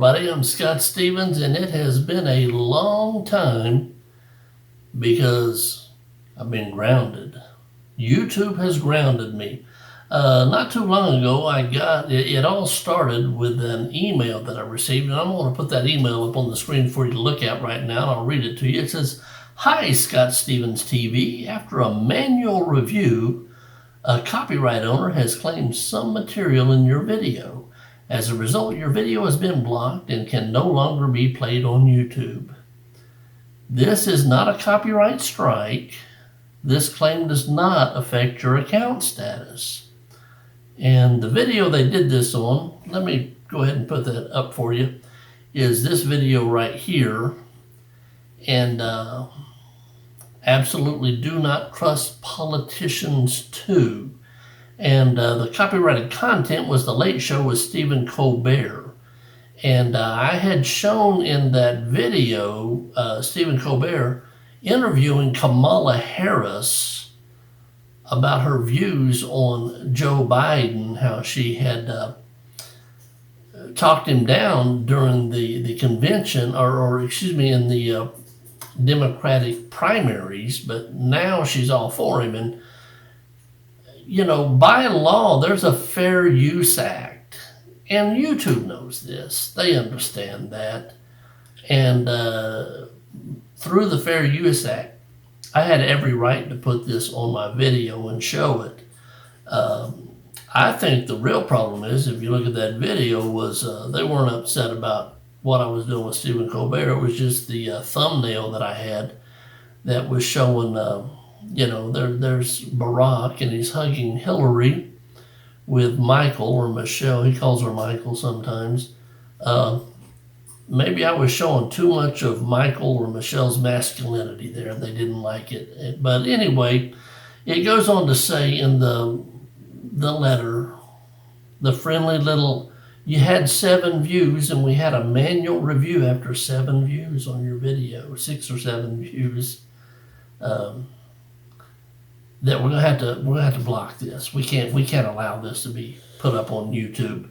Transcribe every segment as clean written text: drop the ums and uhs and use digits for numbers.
everybody. I'm Scott Stevens, and it has been a long time because I've been grounded. YouTube has grounded me. Not too long ago, it all started with an email that I received, and I'm going to put that email up on the screen for you to look at right now, and I'll read it to you. It says, "Hi, Scott Stevens TV. After a manual review, a copyright owner has claimed some material in your video. As a result, your video has been blocked and can no longer be played on YouTube. This is not a copyright strike. This claim does not affect your account status." And the video they did this on, let me go ahead and put that up for you, is this video right here. And absolutely do not trust politicians too. And the copyrighted content was The Late Show with Stephen Colbert. And I had shown in that video Stephen Colbert interviewing Kamala Harris about her views on Joe Biden, how she had talked him down during the convention, in the Democratic primaries, but now she's all for him. And you know, by law, there's a Fair Use Act, and YouTube knows this. They understand that. And through the Fair Use Act, I had every right to put this on my video and show it. I think the real problem is, if you look at that video, was they weren't upset about what I was doing with Stephen Colbert. It was just the thumbnail that I had that was showing there's Barack, and he's hugging Hillary with Michael, or Michelle. He calls her Michael sometimes. Maybe I was showing too much of Michael or Michelle's masculinity there. They didn't like it. But anyway, it goes on to say in the letter, the friendly little, "You had 7 views, and we had a manual review after 7 views on your video, 6 or 7 views. That we're gonna have to block this. We can't allow this to be put up on YouTube."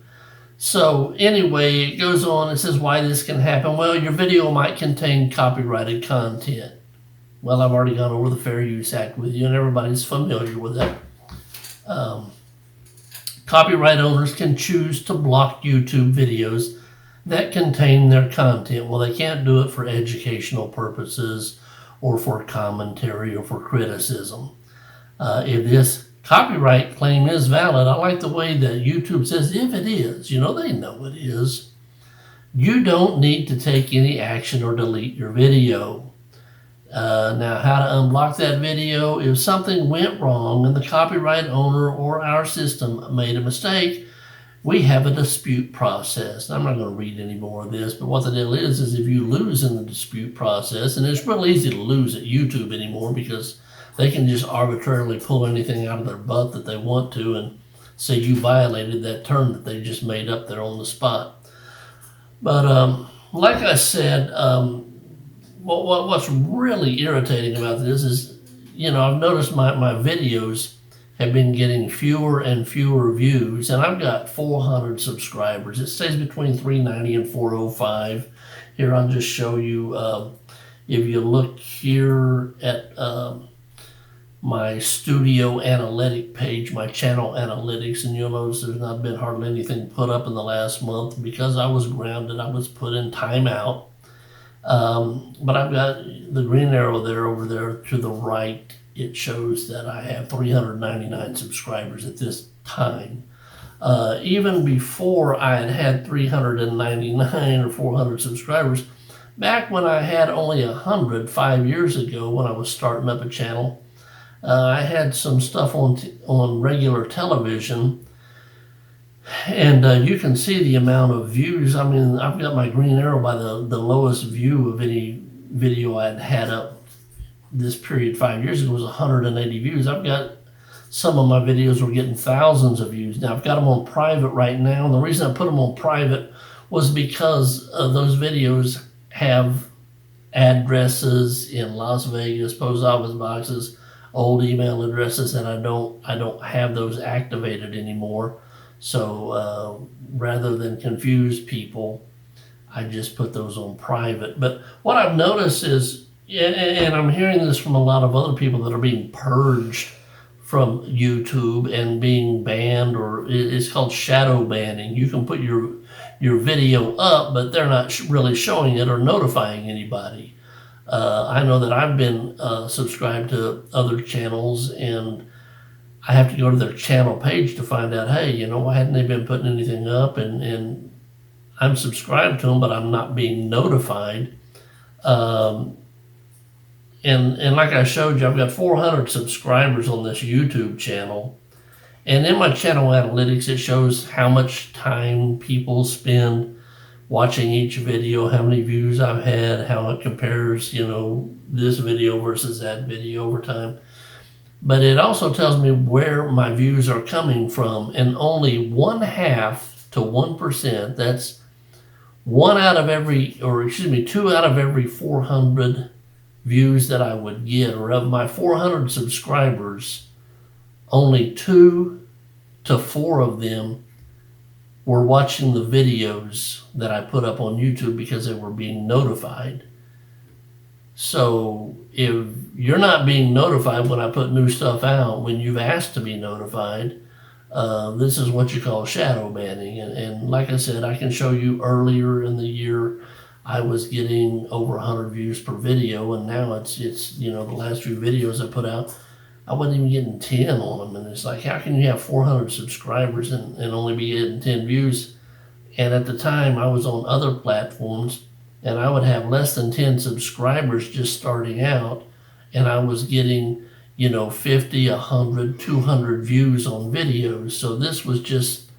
So anyway, it goes on. It says why this can happen. Well, your video might contain copyrighted content. Well, I've already gone over the Fair Use Act with you, and everybody's familiar with that. Copyright owners can choose to block YouTube videos that contain their content. Well, they can't do it for educational purposes or for commentary or for criticism. If this copyright claim is valid, I like the way that YouTube says, if it is, they know it is, you don't need to take any action or delete your video. Now, how to unblock that video: if something went wrong and the copyright owner or our system made a mistake, we have a dispute process. I'm not going to read any more of this, but what the deal is if you lose in the dispute process, and it's real easy to lose at YouTube anymore because they can just arbitrarily pull anything out of their butt that they want to and say you violated that term that they just made up there on the spot. But like I said, what's really irritating about this is, I've noticed my videos have been getting fewer and fewer views, and I've got 400 subscribers. It stays between 390 and 405. Here, I'll just show you. If you look here at my studio analytic page, my channel analytics, and you'll notice there's not been hardly anything put up in the last month because I was grounded. I was put in timeout. But I've got the green arrow there over there to the right. It shows that I have 399 subscribers at this time. Even before I had 399 or 400 subscribers, back when I had only 100 5 years ago when I was starting up a channel, I had some stuff on regular television, and you can see the amount of views. I mean, I've got my green arrow by the lowest view of any video I'd had up this period 5 years ago was 180 views. I've got some of my videos were getting thousands of views. Now, I've got them on private right now, and the reason I put them on private was because those videos have addresses in Las Vegas, post office boxes, old email addresses, and I don't have those activated anymore. So rather than confuse people, I just put those on private. But what I've noticed is, and I'm hearing this from a lot of other people that are being purged from YouTube and being banned, or it's called shadow banning. You can put your video up, but they're not really showing it or notifying anybody. I know that I've been subscribed to other channels, and I have to go to their channel page to find out, hey, you know, why hadn't they been putting anything up? And I'm subscribed to them, but I'm not being notified. And like I showed you, I've got 400 subscribers on this YouTube channel. And in my channel analytics, it shows how much time people spend watching each video, how many views I've had, how it compares, you know, this video versus that video over time. But it also tells me where my views are coming from, and only 1/2 to 1%, that's 2 out of every 400 views that I would get, or of my 400 subscribers, only 2 to 4 of them were watching the videos that I put up on YouTube because they were being notified. So if you're not being notified when I put new stuff out, when you've asked to be notified, this is what you call shadow banning. And like I said, I can show you earlier in the year, I was getting over 100 views per video, and now it's you know, the last few videos I put out, I wasn't even getting 10 on them. And it's like, how can you have 400 subscribers and only be getting 10 views? And at the time, I was on other platforms, and I would have less than 10 subscribers just starting out, and I was getting, you know, 50, 100, 200 views on videos. So this was just,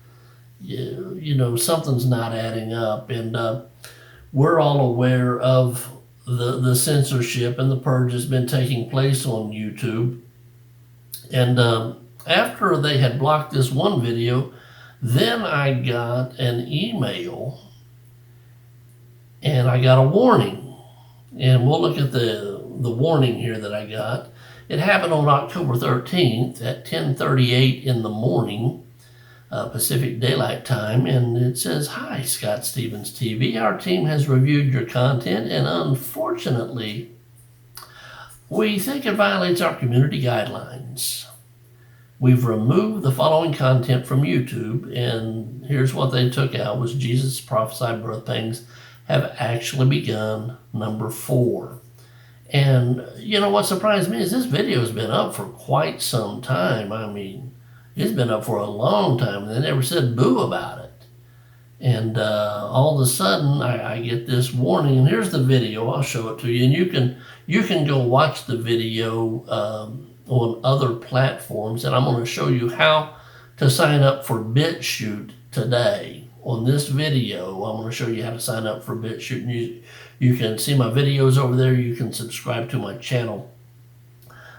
you know, something's not adding up. And we're all aware of the censorship and the purge has been taking place on YouTube. And after they had blocked this one video, then I got an email and I got a warning. And we'll look at the warning here that I got. It happened on October 13th at 10:38 in the morning, Pacific Daylight Time, and it says, "Hi, Scott Stevens TV. Our team has reviewed your content, and unfortunately, we think it violates our community guidelines. We've removed the following content from YouTube," and here's what they took out was Jesus' prophesied birth pangs have actually begun, number 4. And you know what surprised me is this video has been up for quite some time. I mean, it's been up for a long time, and they never said boo about it. And all of a sudden, I get this warning, and here's the video. I'll show it to you, and you can go watch the video on other platforms, and I'm going to show you how to sign up for BitChute today. On this video, I'm going to show you how to sign up for BitChute. And you can see my videos over there. You can subscribe to my channel.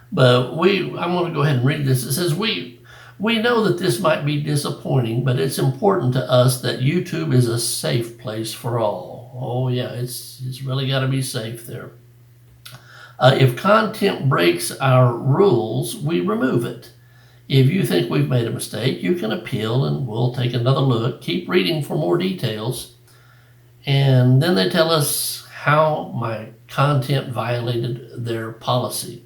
But I'm going to go ahead and read this. It says, we know that this might be disappointing, but it's important to us that YouTube is a safe place for all. Oh yeah, it's really got to be safe there. If content breaks our rules, we remove it. If you think we've made a mistake, you can appeal and we'll take another look. Keep reading for more details. And then they tell us how my content violated their policy.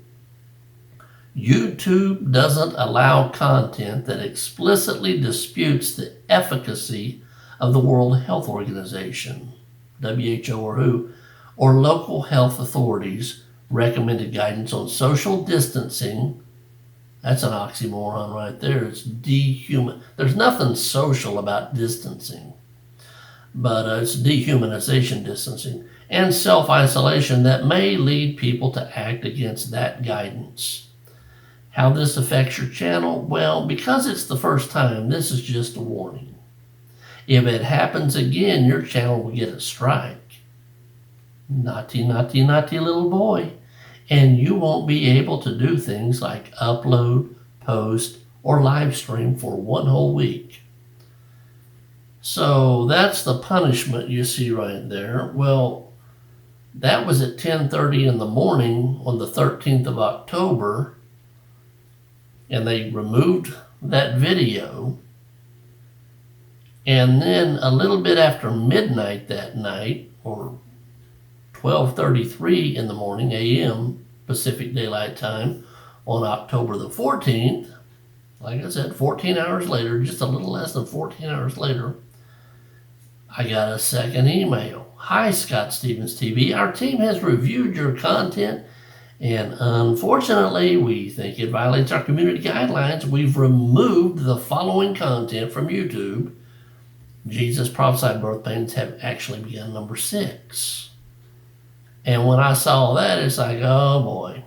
YouTube doesn't allow content that explicitly disputes the efficacy of the World Health Organization, WHO or WHO, or local health authorities' recommended guidance on social distancing. That's an oxymoron right there. It's There's nothing social about distancing, but it's dehumanization distancing and self-isolation that may lead people to act against that guidance. How this affects your channel? Well, because it's the first time, this is just a warning. If it happens again, your channel will get a strike. Naughty, naughty, naughty little boy. And you won't be able to do things like upload, post, or live stream for 1 whole week. So that's the punishment you see right there. Well, that was at 10:30 in the morning on the 13th of October, and they removed that video. And then a little bit after midnight that night, or 12:33 in the morning a.m. Pacific Daylight Time on October the 14th, like I said, 14 hours later, just a little less than 14 hours later, I got a second email. Hi, Scott Stevens TV. Our team has reviewed your content, and unfortunately, we think it violates our community guidelines. We've removed the following content from YouTube. Jesus prophesied birth pains have actually begun, number 6. And when I saw that, it's like, oh boy,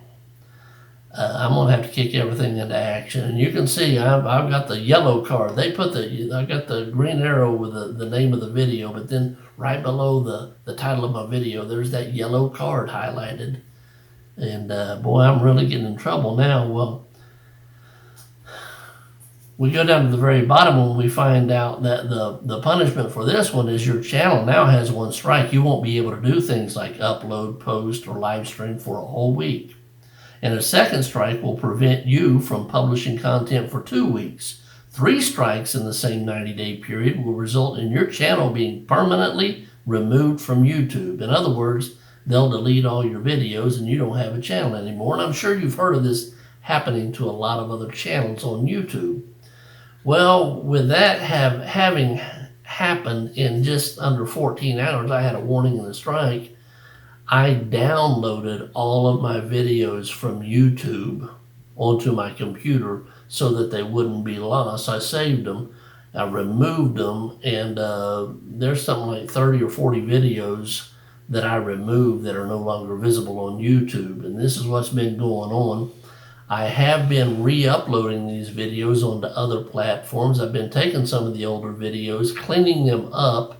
I'm gonna have to kick everything into action. And you can see I've got the yellow card. I got the green arrow with the name of the video, but then right below the title of my video, there's that yellow card highlighted. And boy, I'm really getting in trouble now. Well, we go down to the very bottom when we find out that the punishment for this one is your channel now has 1 strike. You won't be able to do things like upload, post, or live stream for a whole week. And a 2nd strike will prevent you from publishing content for 2 weeks. 3 strikes in the same 90-day period will result in your channel being permanently removed from YouTube. In other words, they'll delete all your videos and you don't have a channel anymore. And I'm sure you've heard of this happening to a lot of other channels on YouTube. Well, with that having happened in just under 14 hours, I had a warning and a strike. I downloaded all of my videos from YouTube onto my computer so that they wouldn't be lost. I saved them, I removed them, and there's something like 30 or 40 videos that I removed that are no longer visible on YouTube. And this is what's been going on. I have been re-uploading these videos onto other platforms. I've been taking some of the older videos, cleaning them up,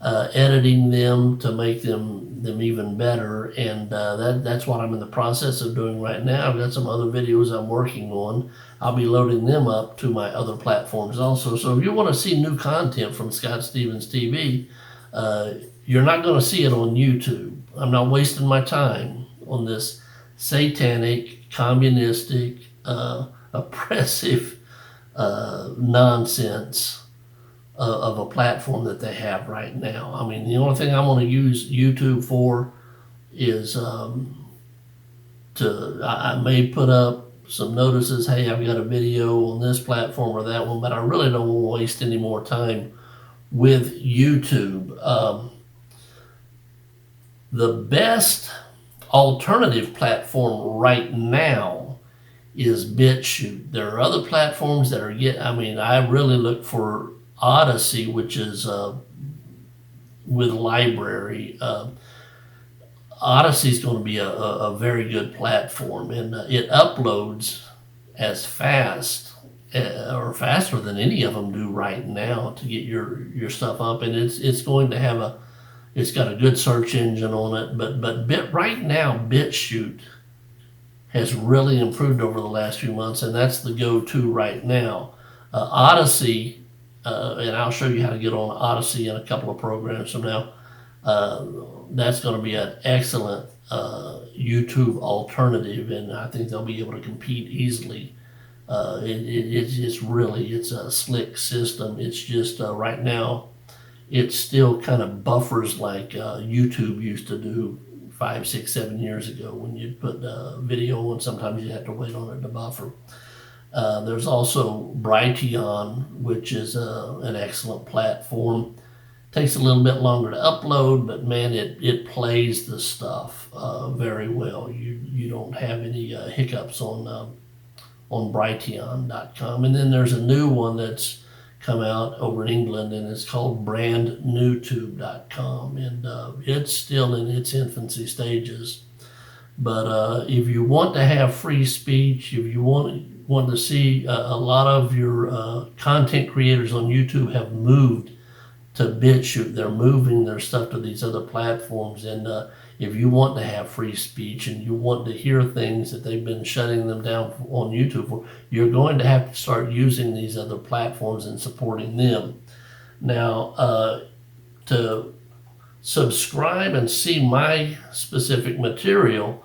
editing them to make them even better, and that's what I'm in the process of doing right now. I've got some other videos I'm working on. I'll be loading them up to my other platforms also. So if you want to see new content from Scott Stevens TV, you're not going to see it on YouTube. I'm not wasting my time on this satanic, communistic, oppressive nonsense of a platform that they have right now. I mean, the only thing I'm going to use YouTube for is I may put up some notices, hey, I've got a video on this platform or that one, but I really don't want to waste any more time with YouTube. The best alternative platform right now is BitChute. There are other platforms that are I really look for Odyssey, which is with library. Odyssey is going to be a very good platform, and it uploads as fast or faster than any of them do right now to get your stuff up, and it's going to have it's got a good search engine on it, but right now BitChute has really improved over the last few months, and that's the go-to right now. Odyssey, and I'll show you how to get on Odyssey in a couple of programs from now. That's going to be an excellent YouTube alternative, and I think they'll be able to compete easily. It's a slick system. It's just right now, it still kind of buffers like YouTube used to do 5, 6, 7 years ago. When you'd put video on, sometimes you had to wait on it to buffer. There's also Brighteon, which is an excellent platform. Takes a little bit longer to upload, but man, it plays the stuff very well. You don't have any hiccups on Brighteon.com. And then there's a new one that's come out over in England, and it's called brandnewtube.com, and it's still in its infancy stages. But if you want to have free speech, if you want to see a lot of your content creators on YouTube have moved to BitChute. They're moving their stuff to these other platforms, and if you want to have free speech and you want to hear things that they've been shutting them down on YouTube for, you're going to have to start using these other platforms and supporting them. Now, to subscribe and see my specific material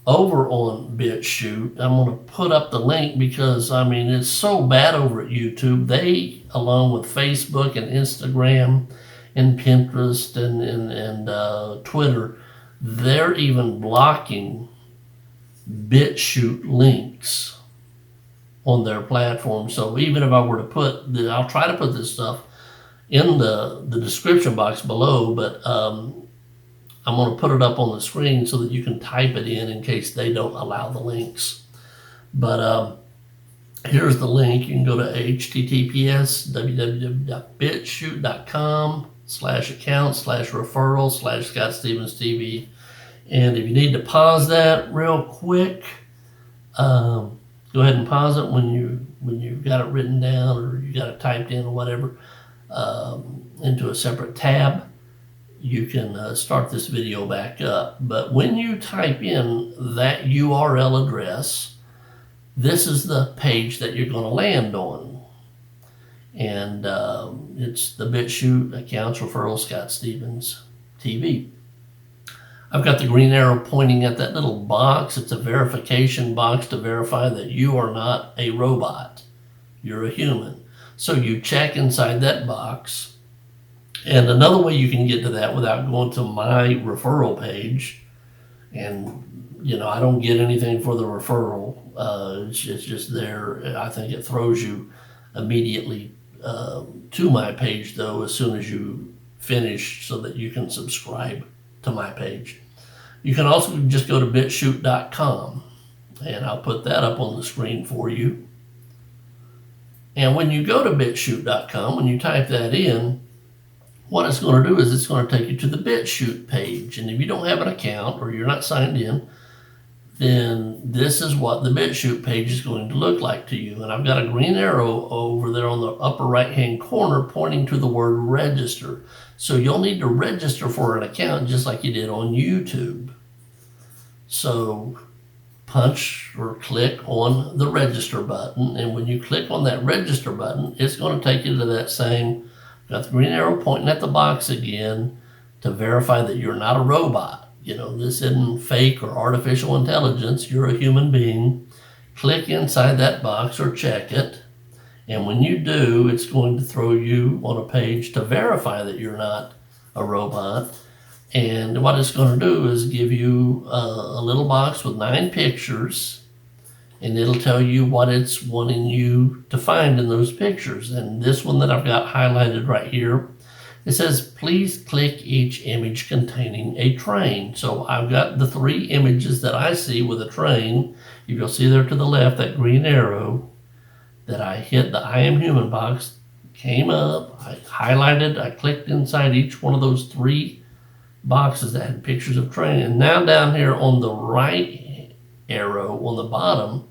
over on BitChute. I'm going to put up the link because, I mean, it's so bad over at YouTube. They, along with Facebook and Instagram and Pinterest and Twitter, they're even blocking BitChute links on their platform. So even if I were to I'll try to put this stuff in the description box below, but I'm going to put it up on the screen so that you can type it in case they don't allow the links. But here's the link. You can go to https://bitchute.com/account/referral/Scott Stevens TV. And if you need to pause that real quick, go ahead and pause it when you've got it written down or you got it typed in or whatever into a separate tab. You can start this video back up. But when you type in that URL address, this is the page that you're going to land on. And it's the BitChute accounts referral Scott Stevens TV. I've got the green arrow pointing at that little box. It's a verification box to verify that you are not a robot. You're a human. So you check inside that box. And another way you can get to that without going to my referral page, and I don't get anything for the referral. It's just there. I think it throws you immediately to my page though as soon as you finish, so that you can subscribe to my page. You can also just go to bitchute.com, and I'll put that up on the screen for you. And when you go to bitchute.com, when you type that in, what it's going to do is it's going to take you to the BitChute page. And if you don't have an account or you're not signed in, then this is what the BitChute page is going to look like to you. And I've got a green arrow over there on the upper right-hand corner pointing to the word register. So you'll need to register for an account just like you did on YouTube. So punch or click on the register button. And when you click on that register button, it's going to take you to that same, got the green arrow pointing at the box again to verify that you're not a robot. This isn't fake or artificial intelligence. You're a human being. Click inside that box or check it. And when you do, it's going to throw you on a page to verify that you're not a robot. And what it's going to do is give you a little box with 9 pictures. And it'll tell you what it's wanting you to find in those pictures. And this one that I've got highlighted right here, it says, please click each image containing a train. So I've got the 3 images that I see with a train. If you'll see there to the left, that green arrow that I hit, the I am human box came up, I highlighted, I clicked inside each one of those 3 boxes that had pictures of train. And now down here on the right arrow on the bottom,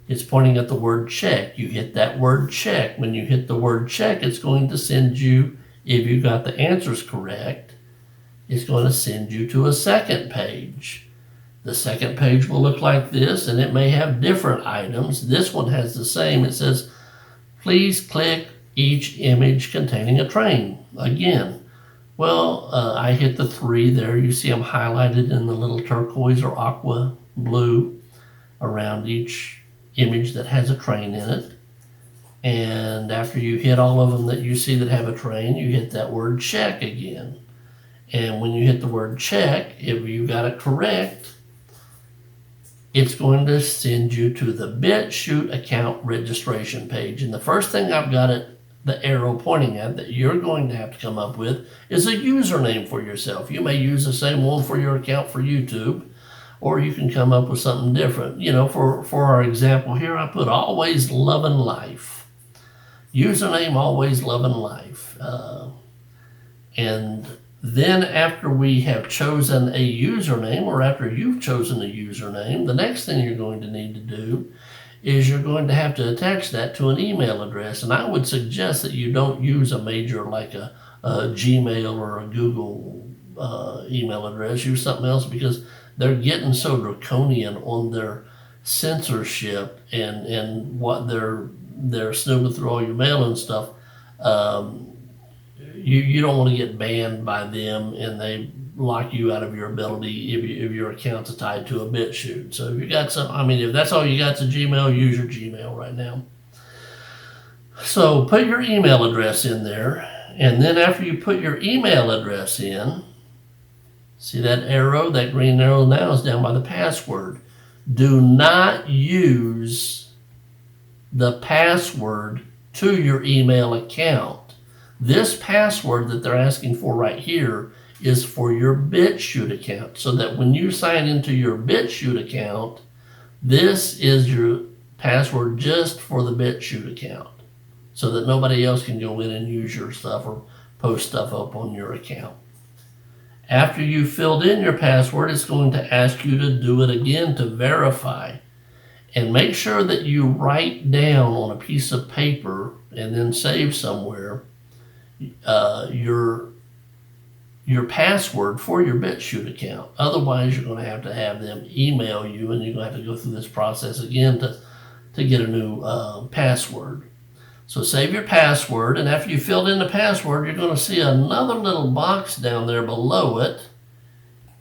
it's pointing at the word check. You hit that word check. When you hit the word check, it's going to send you, if you got the answers correct, it's going to send you to a second page. The second page will look like this, and it may have different items. This one has the same. It says, please click each image containing a train. Again, well, I hit the 3 there. You see them highlighted in the little turquoise or aqua blue around each image that has a train in it. And after you hit all of them that you see that have a train, you hit that word check again. And when you hit the word check, if you got it correct, it's going to send you to the BitChute account registration page. And the first thing I've got the arrow pointing at that you're going to have to come up with is a username for yourself. You may use the same one for your account for YouTube, or you can come up with something different. For our example here, I put always loving life. Username, always loving life. And then after we have chosen a username, or after you've chosen a username, the next thing you're going to need to do is you're going to have to attach that to an email address. And I would suggest that you don't use a major like a Gmail or a Google email address. Use something else, because they're getting so draconian on their censorship and what they're snooping through all your mail and stuff. You don't want to get banned by them, and they lock you out of your ability if your account's tied to a BitChute. So if you got some, I mean, if that's all you got's a Gmail, use your Gmail right now. So put your email address in there, and then after you put your email address in, see that arrow, that green arrow now is down by the password. Do not use the password to your email account. This password that they're asking for right here is for your BitChute account, so that when you sign into your BitChute account, this is your password just for the BitChute account, so that nobody else can go in and use your stuff or post stuff up on your account. After you filled in your password, it's going to ask you to do it again to verify. And make sure that you write down on a piece of paper and then save somewhere your password for your BitChute account. Otherwise, you're going to have them email you, and you're going to have to go through this process again to get a new password. So save your password, and after you filled in the password, you're going to see another little box down there below it,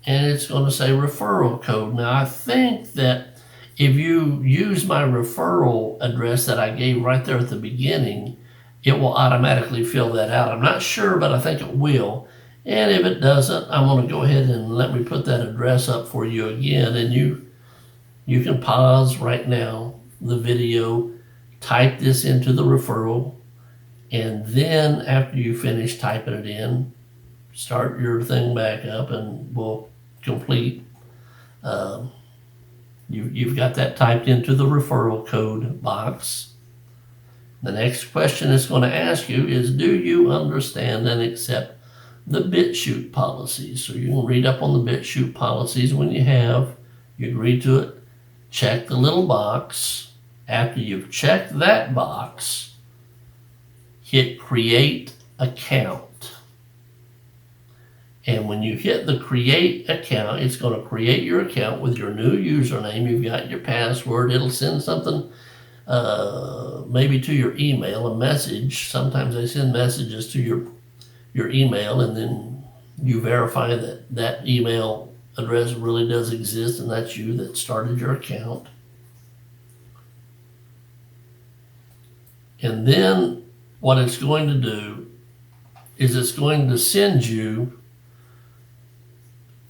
and it's going to say referral code. Now, I think that if you use my referral address that I gave right there at the beginning, it will automatically fill that out. I'm not sure, but I think it will. And if it doesn't, I'm going to go ahead and let me put that address up for you again, and you can pause right now the video, type this into the referral, and then after you finish typing it in, start your thing back up and we'll complete. You've got that typed into the referral code box. The next question it's going to ask you is, do you understand and accept the BitChute policies? So you can read up on the BitChute policies when you agree to it. Check the little box. After you've checked that box, hit create account. And when you hit the create account, it's going to create your account with your new username. You've got your password. It'll send something maybe to your email, a message. Sometimes they send messages to your email, and then you verify that that email address really does exist and that's you that started your account. And then what it's going to do is it's going to send you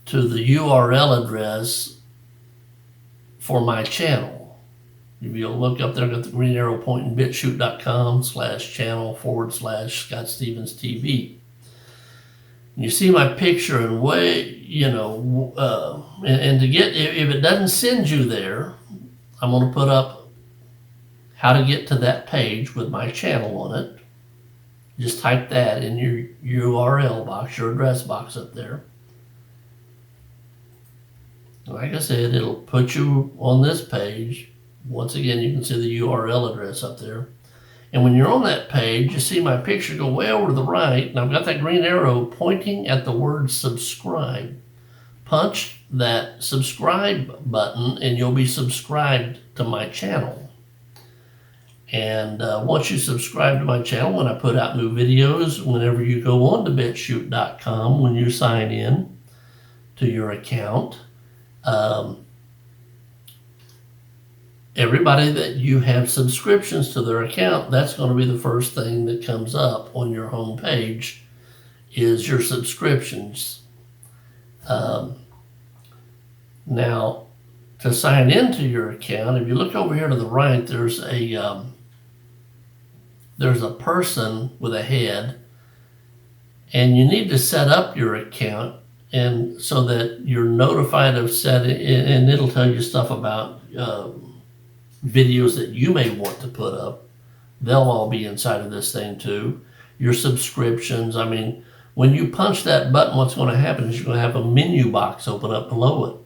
to the URL address for my channel. If you'll look up there, got the green arrow pointing, bitchute.com/channel/Scott Stevens TV. You see my picture and and to get, if it doesn't send you there, I'm going to put up how to get to that page with my channel on it. Just type that in your URL box, your address box up there. Like I said, it'll put you on this page. Once again, you can see the URL address up there. And when you're on that page, you see my picture go way over to the right, and I've got that green arrow pointing at the word subscribe. Punch that subscribe button, and you'll be subscribed to my channel. And once you subscribe to my channel, when I put out new videos, whenever you go on to bitchute.com, when you sign in to your account, everybody that you have subscriptions to their account, that's going to be the first thing that comes up on your home page is your subscriptions. Now, to sign into your account, if you look over here to the right, there's a person with a head, and you need to set up your account and so that you're notified of setting, and it'll tell you stuff about videos that you may want to put up. They'll all be inside of this thing too. Your subscriptions. I mean, when you punch that button, what's going to happen is you're going to have a menu box open up below it.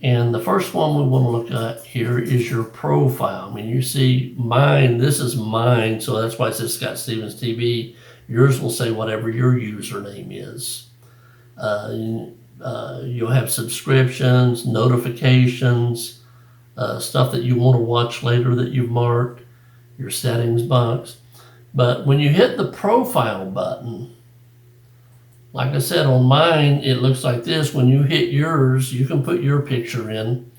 And the first one we want to look at here is your profile. I mean, you see mine, this is mine, so that's why it says Scott Stevens TV. Yours will say whatever your username is. You'll have subscriptions, notifications, stuff that you want to watch later that you've marked, your settings box. But when you hit the profile button, Like I said, on mine, it looks like this. When you hit yours, you can put your picture in.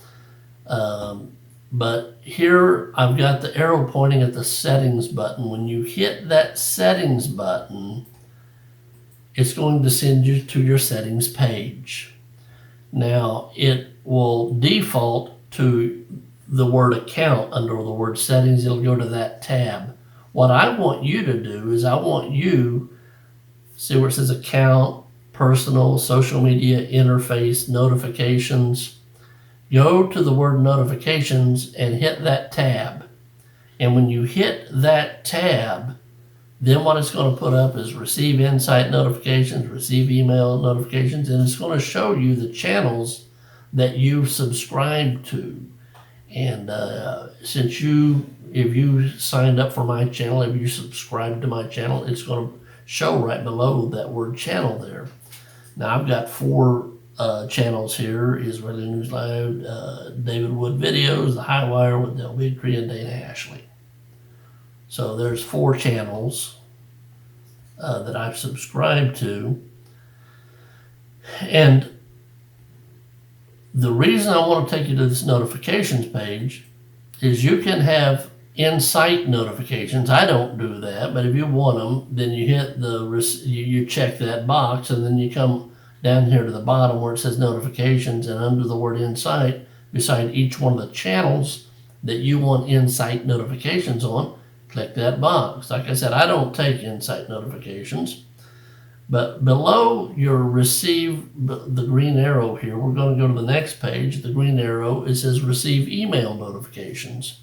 But here I've got the arrow pointing at the settings button. When you hit that settings button, it's going to send you to your settings page. Now, it will default to the word account under the word settings. It'll go to that tab. What I want you to do is I want you, see where it says account, personal, social media, interface, notifications. Go to the word notifications and hit that tab. And when you hit that tab, then what it's going to put up is receive insight notifications, receive email notifications, and it's going to show you the channels that you subscribe to. And if you signed up for my channel, if you subscribed to my channel, it's going to show right below that word channel there. Now I've got 4 channels here: Israeli News Live, David Wood Videos, The High Wire with Del Bigtree and Dana Ashley. So there's 4 channels that I've subscribed to. And the reason I want to take you to this notifications page is you can have insight notifications. I don't do that, but if you want them, then you hit you check that box, and then you come down here to the bottom where it says notifications, and under the word insight, beside each one of the channels that you want insight notifications on, click that box. Like I said, I don't take insight notifications, but below your receive, the green arrow here, we're going to go to the next page. The green arrow, it says receive email notifications.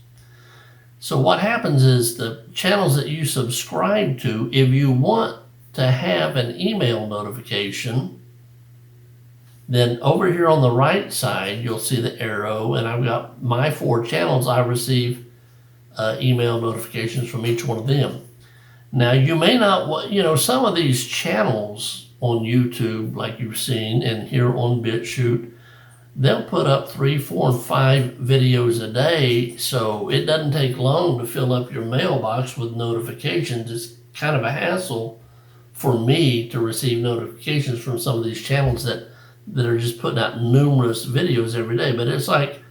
So what happens is the channels that you subscribe to, if you want to have an email notification, then over here on the right side, you'll see the arrow, and I've got my 4 channels. I receive email notifications from each one of them. Now, you may not, some of these channels on YouTube, like you've seen, and here on BitChute, they'll put up 3, 4, and 5 videos a day, so it doesn't take long to fill up your mailbox with notifications. It's kind of a hassle for me to receive notifications from some of these channels that are just putting out numerous videos every day. But it's like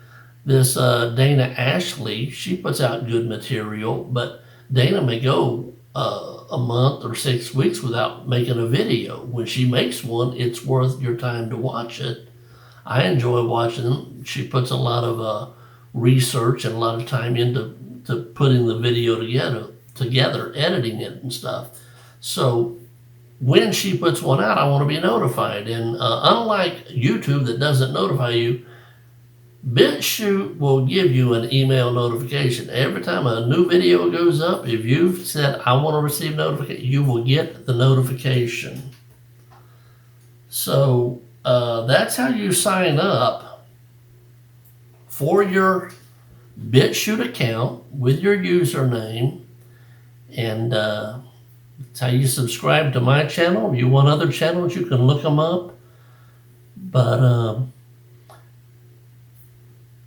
this Dana Ashley, she puts out good material, but Dana may go a month or 6 weeks without making a video. When she makes one, it's worth your time to watch it. I enjoy watching them. She puts a lot of research and a lot of time into putting the video together, editing it and stuff. So when she puts one out, I want to be notified. And unlike YouTube that doesn't notify you, BitChute will give you an email notification. Every time a new video goes up, if you've said, I want to receive notification, you will get the notification. So that's how you sign up for your BitChute account with your username. And that's how you subscribe to my channel. If you want other channels, you can look them up. But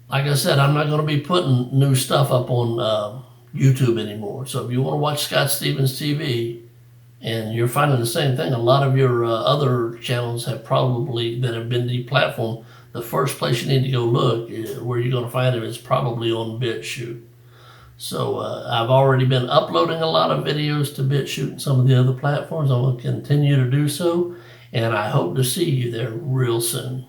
like I said, I'm not going to be putting new stuff up on YouTube anymore. So if you want to watch Scott Stevens TV and you're finding the same thing, a lot of your other channels that have been deplatformed, the first place you need to go look where you're going to find them is probably on BitChute. So I've already been uploading a lot of videos to BitChute and some of the other platforms. I'm going to continue to do so, and I hope to see you there real soon.